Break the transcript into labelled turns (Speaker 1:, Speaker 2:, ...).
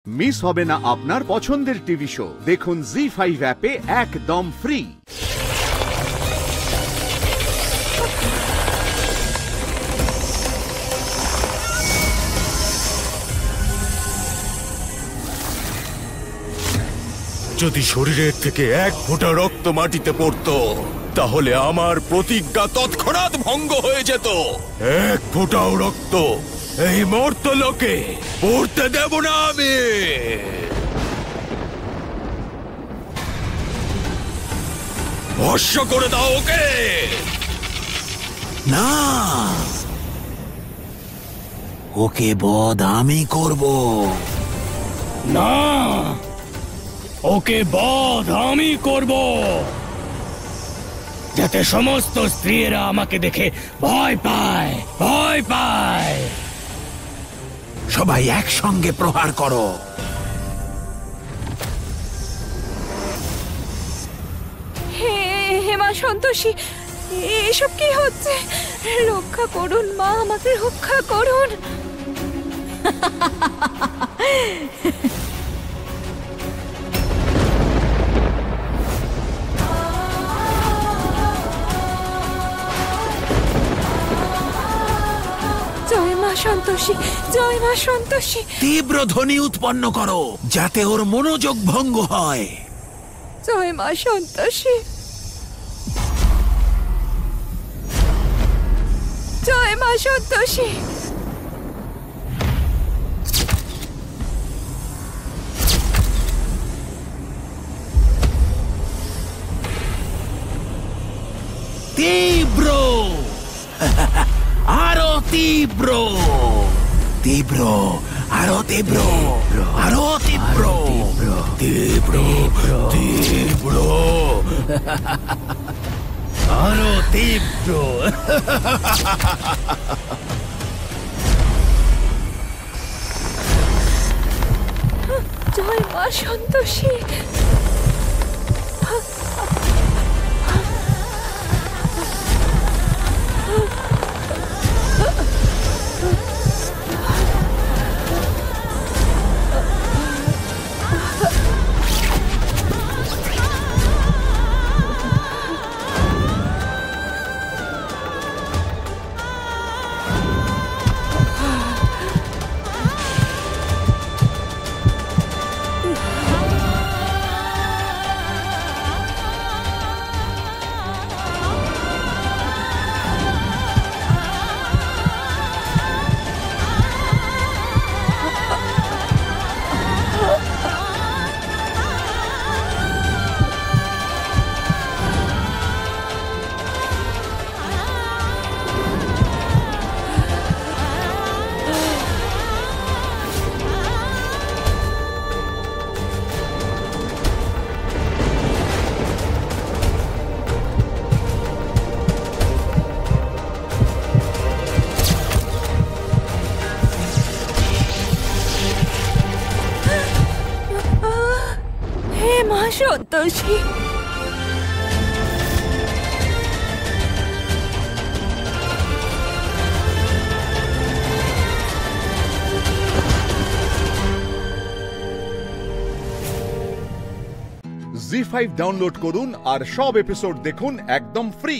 Speaker 1: Miss হবে না আপনার পছন্দের টিভি শো। দেখুন জি5 অ্যাপে একদম ফ্রি।
Speaker 2: যদি শরীরের থেকে এক ফোঁটা রক্ত মাটিতে পড়তো তাহলে আমার প্রতিজ্ঞা তৎক্ষণাৎ ভঙ্গ হয়ে যেত। এক ফোঁটাও রক্ত এই মর্তলোকে পড়তে দেব না আমি। ভস্ম করে দাও ওকে।
Speaker 3: না, ওকে বধ আমি করব।
Speaker 4: না, ওকে বধ আমি করব, যাতে সমস্ত স্ত্রীরা আমাকে দেখে ভয় পায়, ভয় পায়।
Speaker 3: সবাই একসঙ্গে প্রহার করো।
Speaker 5: হে মা সন্তোষী, এসব কি হচ্ছে? রক্ষা করুন মা, আমাকে রক্ষা করুন। জয় মা সন্তোষী, জয় মা সন্তোষী।
Speaker 3: তীব্র ধ্বনি উৎপন্ন করো যাতে ওর মনোযোগ ভঙ্গ হয়।
Speaker 5: জয় মা সন্তোষী, জয় মা সন্তোষী।
Speaker 3: তীব্র, আরো তীব্র, তীব্র, আরো তীব্র, আরো তীব্র, তীব্র, তীব্র, আরো তীব্র।
Speaker 5: জয় মা সন্তোষী। হে মা সন্তোষী,
Speaker 1: জি5 ডাউনলোড করুন আর সব এপিসোড দেখুন একদম ফ্রি।